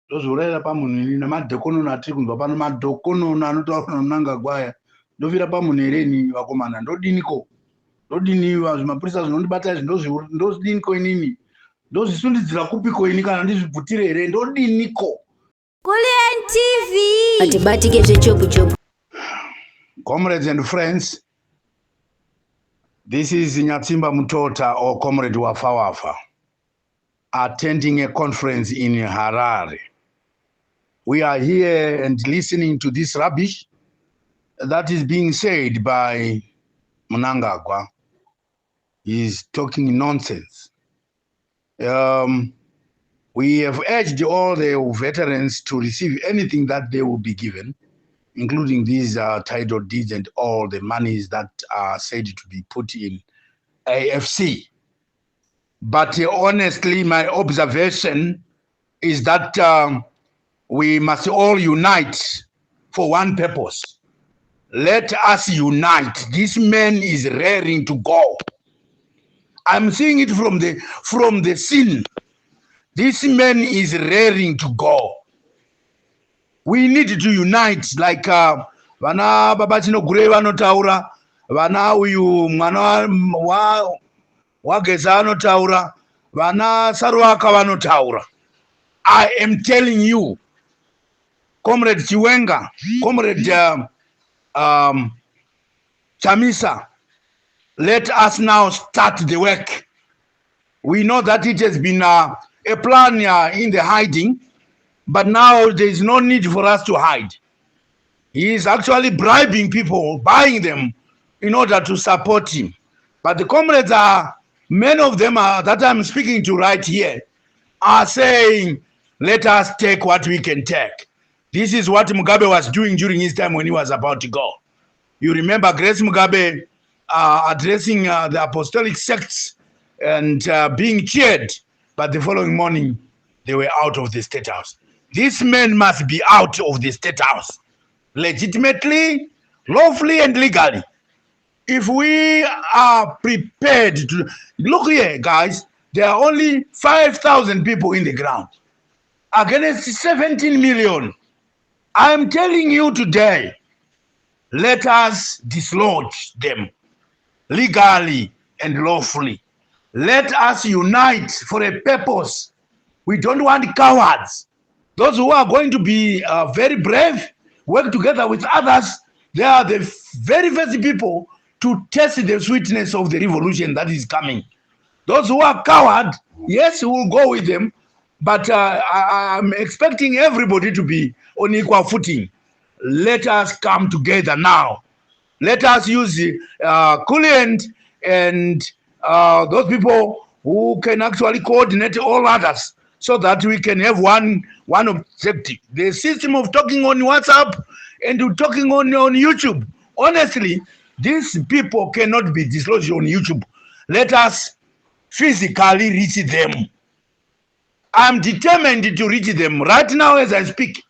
ndozurayira pamunhu namadhokonono atiri kunzwa pano madhokonono anotaura Mnangagwa ndovira pamunhu hereni vakomana ndodiniko ndodiniwa zvimapurisa zvinondibata ndozviniko inini ndozvisundidzira kupiko ini kana ndizvibvutire here ndodiniko Kulian TV atibatike zvechobu. Comrades and friends, this is Nyatsimbamutota or Comrade Wafa attending a conference in Harare. We are here and listening to this rubbish that is being said by Mnangagwa. He's talking nonsense. We have urged all the veterans to receive anything that they will be given, including these title deeds and all the monies that are said to be put in AFC. But honestly, my observation is that we must all unite for one purpose. Let us unite. This man is raring to go. I'm seeing it from the scene. This man is raring to go. We need to unite like vana babatino gure vanotaura, vana uyu mwana wageza vanotaura, vana Saruaka vanotaura. I am telling you, Comrade Chiwenga, Comrade Chamisa, let us now start the work. We know that it has been a plan in the hiding, but now there is no need for us to hide. He is actually bribing people, buying them in order to support him. But the comrades many of them that I'm speaking to right here are saying, let us take what we can take. This is what Mugabe was doing during his time when he was about to go. You remember Grace Mugabe addressing the apostolic sects and being cheered, but the following morning, they were out of the State House. This man must be out of the State House, legitimately, lawfully, and legally. If we are prepared to... Look here, guys, there are only 5,000 people in the ground against 17 million. I'm telling you today, let us dislodge them legally and lawfully. Let us unite for a purpose. We don't want cowards. Those who are going to be very brave, work together with others, they are the very first people to test the sweetness of the revolution that is coming. Those who are coward, yes, we will go with them, but I'm expecting everybody to be on equal footing. Let us come together now. Let us use Kulian and those people who can actually coordinate all others so that we can have one objective. The system of talking on WhatsApp and talking on YouTube, honestly, these people cannot be dislodged on YouTube. Let us physically reach them. I'm determined to reach them right now as I speak.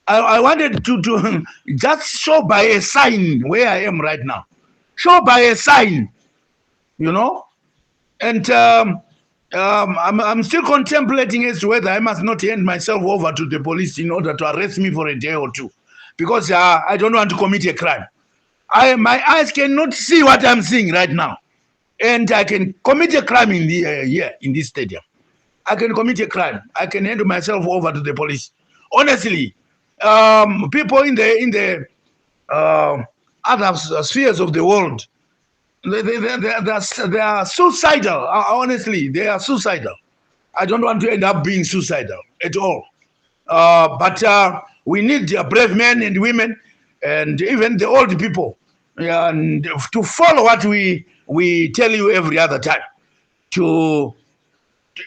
I wanted to just show by a sign where I am right now. Show by a sign, you know? And I'm still contemplating as to whether I must not hand myself over to the police in order to arrest me for a day or two. Because I don't want to commit a crime. My eyes cannot see what I'm seeing right now. And I can commit a crime in this stadium. I can commit a crime. I can hand myself over to the police. Honestly, people in the other spheres of the world, they are suicidal. Honestly, they are suicidal. I don't want to end up being suicidal at all. But we need brave men and women and even the old people and to follow what we tell you every other time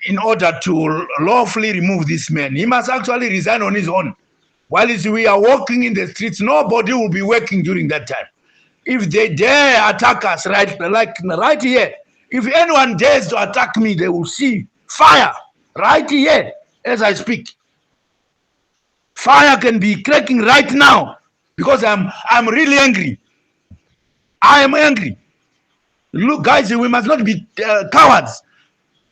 in order to lawfully remove this man. He must actually resign on his own. While we are walking in the streets, nobody will be working during that time. If they dare attack us right here, if anyone dares to attack me, they will see fire right here as I speak. Fire can be cracking right now because I'm really angry. I am angry. Look, guys, we must not be cowards.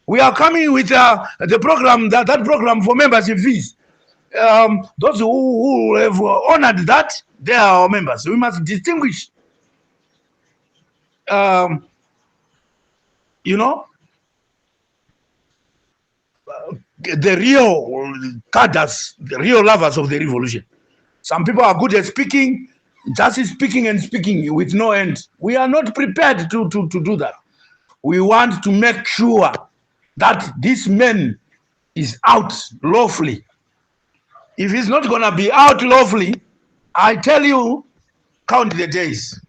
We are coming with the program, that program for membership fees. Those who have honored that, they are our members. We must distinguish, you know, the real cadres, the real lovers of the revolution. Some people are good at speaking, just speaking and speaking with no end. We are not prepared to do that. We want to make sure that this man is out lawfully. If he's not going to be out lawfully, I tell you, count the days.